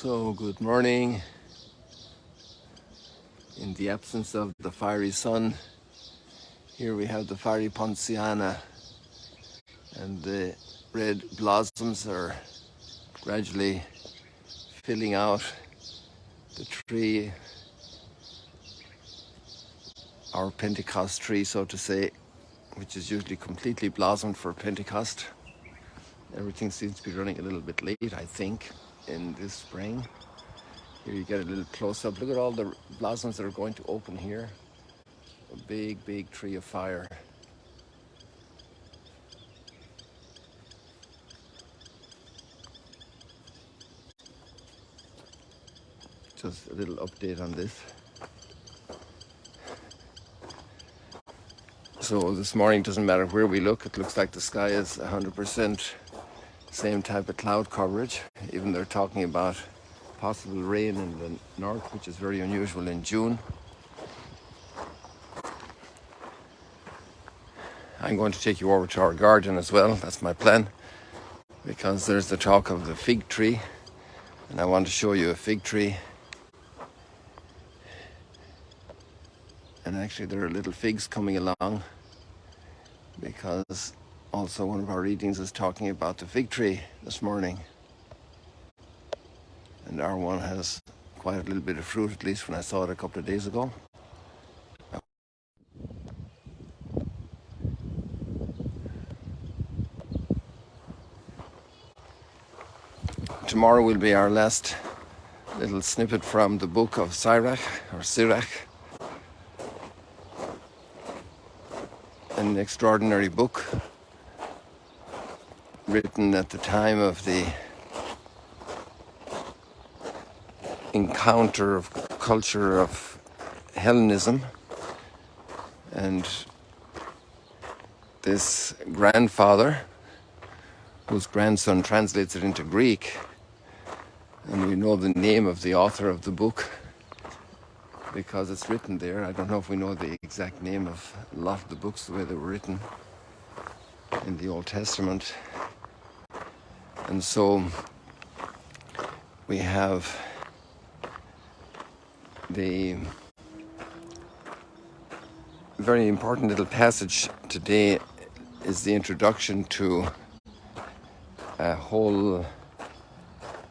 So, good morning. In the absence of the fiery sun, here we have the fiery ponciana, and the red blossoms are gradually filling out the tree, our Pentecost tree, so to say, which is usually completely blossomed for Pentecost. Everything seems to be running a little bit late, I think, in this spring. Here you get a little close-up. Look at all the blossoms that are going to open here. A big, big tree of fire. Just a little update on this. So this morning, doesn't matter where we look, it looks like the sky is 100% same type of cloud coverage. Even they're talking about possible rain in the north, which is very unusual in June. I'm going to take you over to our garden as well. That's my plan, because there's the talk of the fig tree, and I want to show you a fig tree. And actually there are little figs coming along, because also one of our readings is talking about the fig tree this morning. And our one has quite a little bit of fruit, at least when I saw it a couple of days ago. Tomorrow will be our last little snippet from the book of Sirach, an extraordinary book written at the time of the encounter of culture of Hellenism, and this grandfather, whose grandson translates it into Greek, and we know the name of the author of the book because it's written there. I don't know if we know the exact name of a lot of the books the way they were written in the Old Testament. And so we have the very important little passage today is the introduction to a whole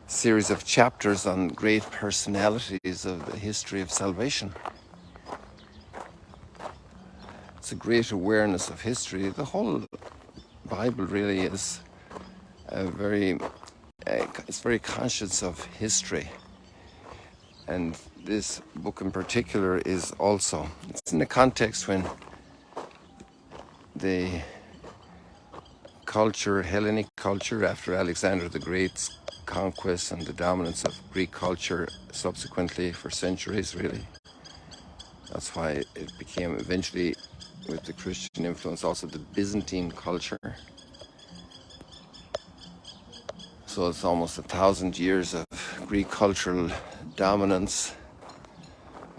series of chapters on great personalities of the history of salvation. It's a great awareness of history. The whole Bible really is it's very conscious of history. And this book in particular is also. It's in a context when the culture, Hellenic culture, after Alexander the Great's conquest and the dominance of Greek culture subsequently for centuries, really. That's why it became eventually, with the Christian influence, also the Byzantine culture. So it's almost 1,000 years of Greek cultural dominance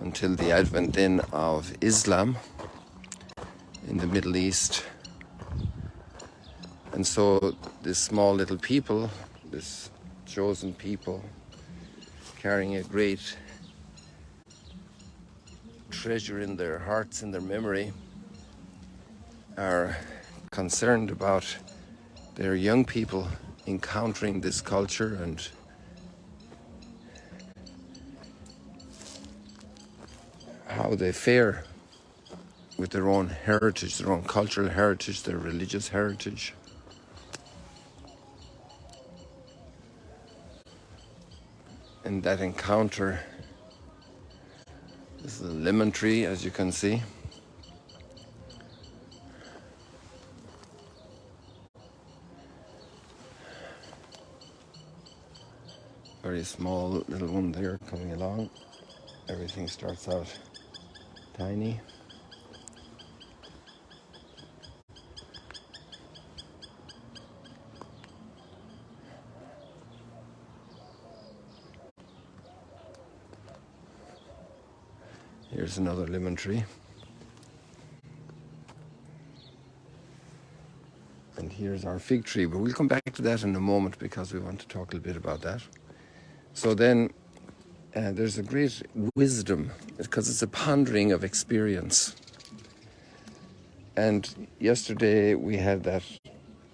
until the advent then of Islam in the Middle East. And so this small little people, this chosen people, carrying a great treasure in their hearts, in their memory, are concerned about their young people encountering this culture and how they fare with their own heritage, their own cultural heritage, their religious heritage. And that encounter, this is a lemon tree, as you can see. Very small little one there coming along. Everything starts out tiny. Here's another lemon tree. And here's our fig tree, but we'll come back to that in a moment because we want to talk a little bit about that. So then there's a great wisdom because it's a pondering of experience. And yesterday we had that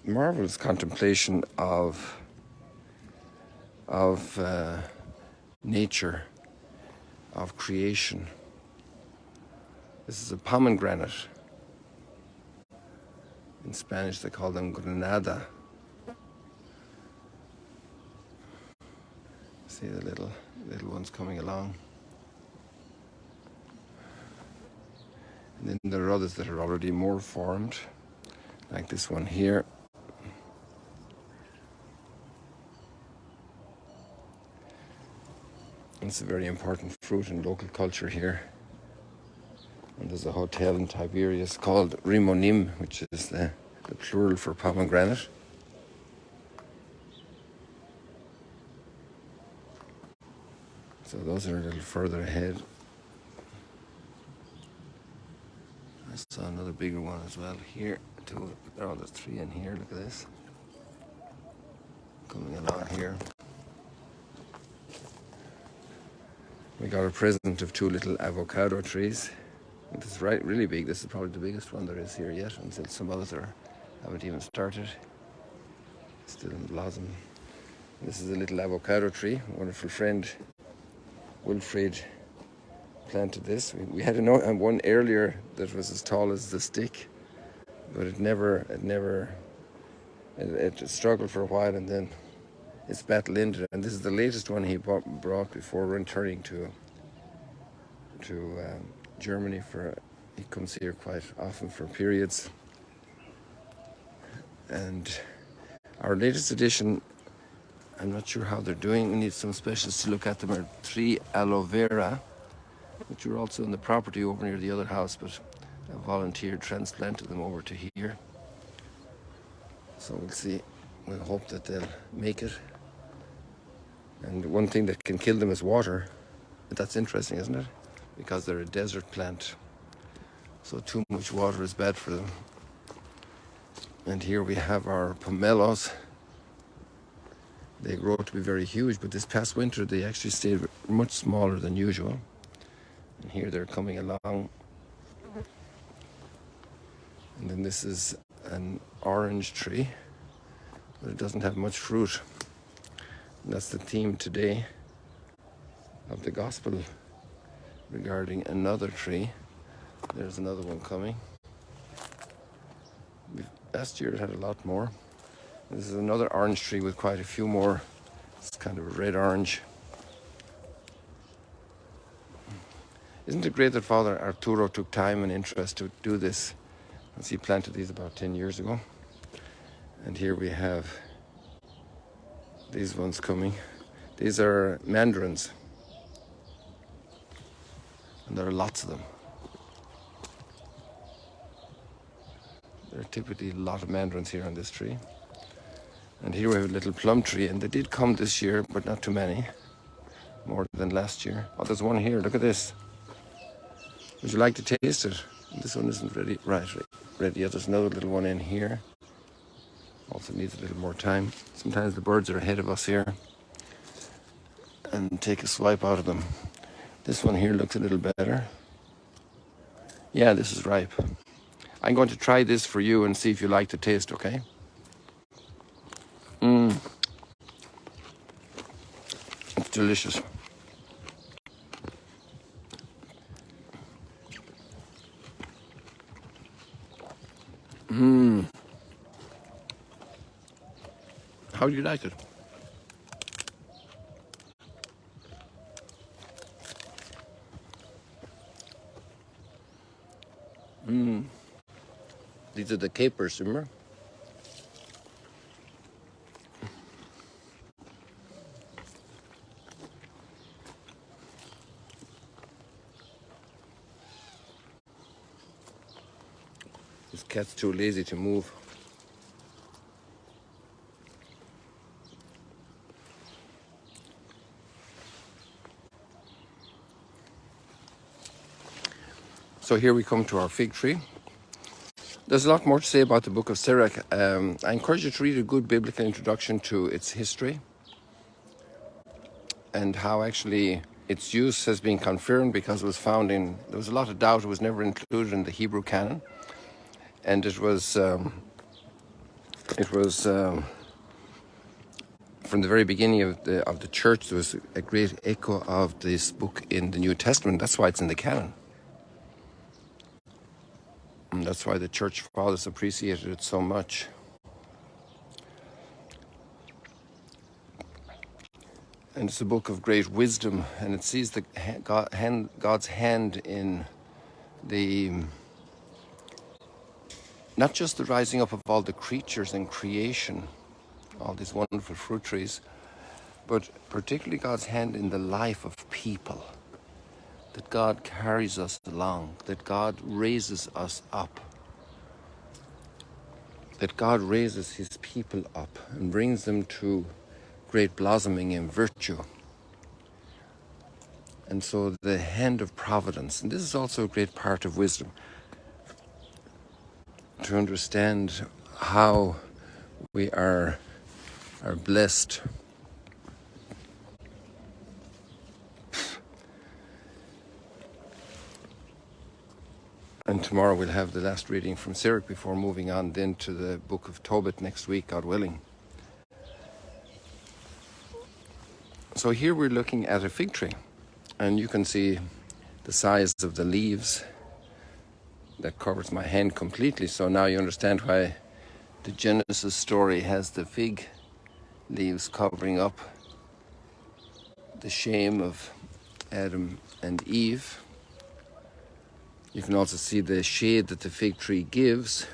marvelous contemplation of nature, of creation. This is a pomegranate. In Spanish they call them granada. See the little ones coming along. And then there are others that are already more formed, like this one here. It's a very important fruit in local culture here. And there's a hotel in Tiberias called Rimonim, which is the plural for pomegranate. So those are a little further ahead. I saw another bigger one as well here. There's 3 in here, look at this. Coming along here. We got a present of 2 little avocado trees. This is really big. This is probably the biggest one there is here yet, until some others haven't even started. Still in blossom. This is a little avocado tree. A wonderful friend, Wilfried, planted this. We had one earlier that was as tall as the stick, but it struggled for a while, and then its battle ended. And this is the latest one he brought before returning to Germany. He comes here quite often for periods. And our latest edition, I'm not sure how they're doing. We need some specialists to look at them. Are 3 aloe vera, which were also in the property over near the other house, but a volunteer transplanted them over to here. So we'll see. We'll hope that they'll make it. And one thing that can kill them is water. But that's interesting, isn't it? Because they're a desert plant. So too much water is bad for them. And here we have our pomelos. They grow to be very huge, but this past winter they actually stayed much smaller than usual. And here they're coming along. And then this is an orange tree, but it doesn't have much fruit. And that's the theme today of the gospel regarding another tree. There's another one coming. Last year it had a lot more. This is another orange tree with quite a few more. It's kind of a red orange. Isn't it great that Father Arturo took time and interest to do this? As he planted these about 10 years ago. And here we have these ones coming. These are mandarins. And there are lots of them. There are typically a lot of mandarins here on this tree. And here we have a little plum tree, and they did come this year, but not too many. More than last year. Oh, there's one here. Look at this. Would you like to taste it? This one isn't ready. Right, ready yet. There's another little one in here. Also needs a little more time. Sometimes the birds are ahead of us here and take a swipe out of them. This one here looks a little better. Yeah, this is ripe. I'm going to try this for you and see if you like the taste, okay? It's delicious. How do you like it? These are the capers, remember? This cat's too lazy to move. So here we come to our fig tree. There's a lot more to say about the book of Sirach. I encourage you to read a good biblical introduction to its history. and how actually its use has been confirmed because it was found in, there was a lot of doubt, it was never included in the Hebrew canon, and it was from the very beginning of the church, there was a great echo of this book in the New Testament. That's why it's in the canon. And that's why the church fathers appreciated it so much. And it's a book of great wisdom, and it sees God's hand in not just the rising up of all the creatures in creation, all these wonderful fruit trees, but particularly God's hand in the life of people, that God carries us along, that God raises us up, that God raises his people up and brings them to great blossoming in virtue. And so the hand of providence, and this is also a great part of wisdom, to understand how we are blessed. And tomorrow we'll have the last reading from Sirach before moving on then to the book of Tobit next week, God willing. So here we're looking at a fig tree, and you can see the size of the leaves that covers my hand completely. So now you understand why the Genesis story has the fig leaves covering up the shame of Adam and Eve. You can also see the shade that the fig tree gives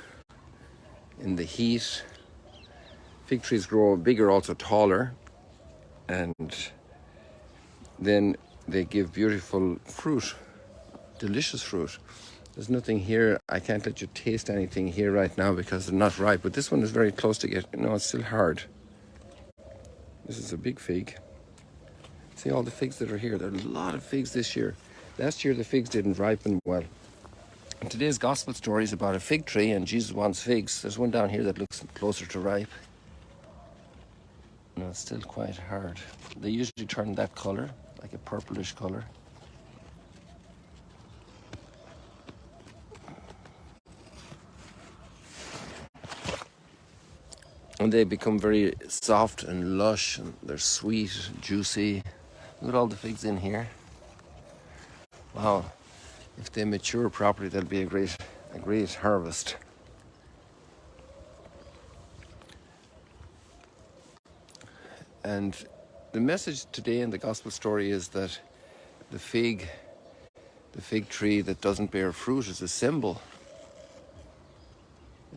in the heat. Fig trees grow bigger, also taller, and then they give beautiful fruit, delicious fruit. There's nothing here, I can't let you taste anything here right now because they're not ripe, but this one is very close to get, no, it's still hard. This is a big fig. See all the figs that are here. There are a lot of figs this year. Last year the figs didn't ripen well. And today's gospel story is about a fig tree, and Jesus wants figs. There's one down here that looks closer to ripe. No, it's still quite hard. They usually turn that color, like a purplish color. And they become very soft and lush, and they're sweet, juicy. Look at all the figs in here. Wow. If they mature properly, they'll be a great harvest. And the message today in the gospel story is that the fig tree that doesn't bear fruit is a symbol.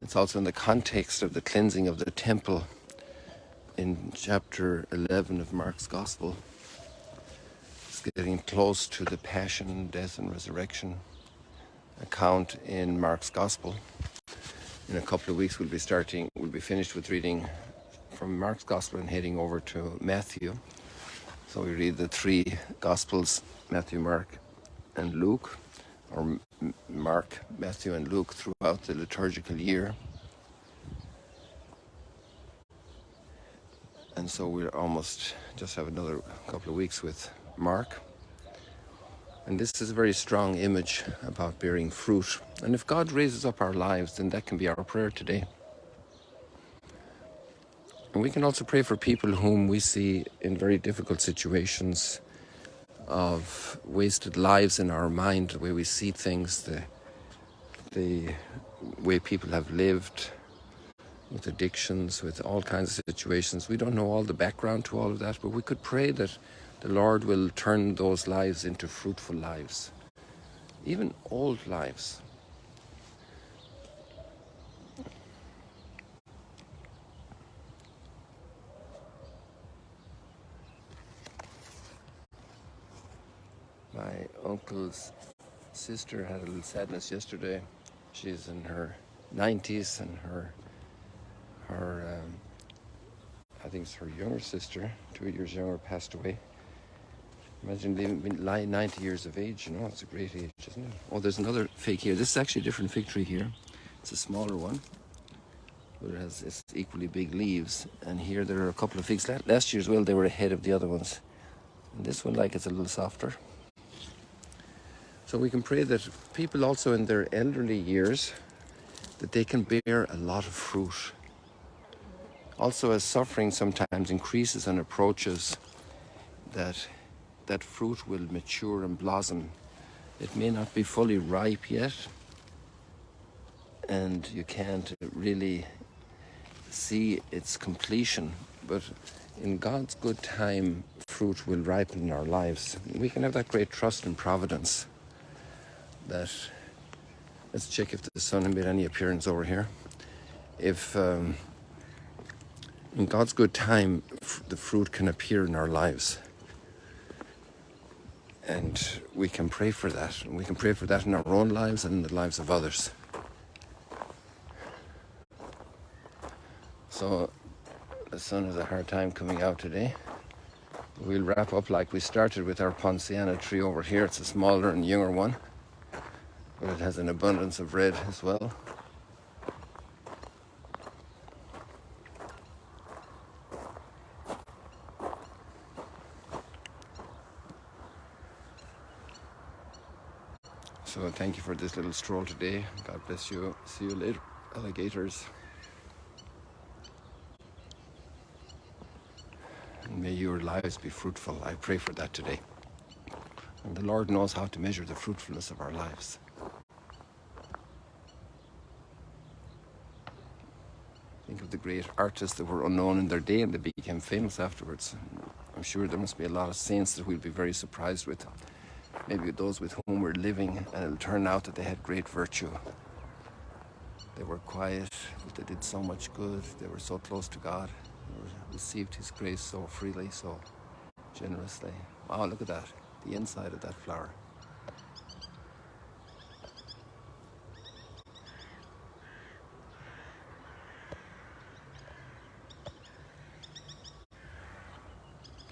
It's also in the context of the cleansing of the temple in chapter 11 of Mark's gospel. It's getting close to the passion, death, and resurrection account in Mark's gospel. In a couple of weeks we'll be finished with reading from Mark's gospel and heading over to Matthew. So we read the three gospels, Matthew, Mark, and Luke, or Mark, Matthew, and Luke throughout the liturgical year. And so we'll almost just have another couple of weeks with Mark. And this is a very strong image about bearing fruit. And if God raises up our lives, then that can be our prayer today. And we can also pray for people whom we see in very difficult situations of wasted lives in our mind, the way we see things, the way people have lived with addictions, with all kinds of situations. We don't know all the background to all of that, but we could pray that the Lord will turn those lives into fruitful lives, even old lives. My uncle's sister had a little sadness yesterday. She's in her 90s, and her I think it's her younger sister, 2 years younger, passed away. Imagine being 90 years of age, it's a great age, isn't it? Oh, there's another fig here. This is actually a different fig tree here. It's a smaller one, but it's equally big leaves. And here there are a couple of figs. Last year as well, they were ahead of the other ones. And this one, like, it's a little softer. So we can pray that people also in their elderly years, that they can bear a lot of fruit. Also, as suffering sometimes increases and approaches, that fruit will mature and blossom. It may not be fully ripe yet, and you can't really see its completion, but in God's good time, fruit will ripen in our lives. We can have that great trust in providence that, let's check if the sun made any appearance over here. If in God's good time, the fruit can appear in our lives. And we can pray for that. And we can pray for that in our own lives and in the lives of others. So the sun has a hard time coming out today. We'll wrap up like we started with our Ponciana tree over here. It's a smaller and younger one, but it has an abundance of red as well. So thank you for this little stroll today. God bless you. See you later, alligators. And may your lives be fruitful. I pray for that today. And the Lord knows how to measure the fruitfulness of our lives. Think of the great artists that were unknown in their day and they became famous afterwards. I'm sure there must be a lot of saints that we'll be very surprised with. Maybe those with whom we're living, and it'll turn out that they had great virtue. They were quiet, but they did so much good. They were so close to God. They received His grace so freely, so generously. Wow, look at that. The inside of that flower.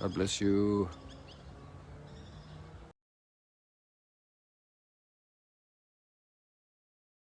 God bless you.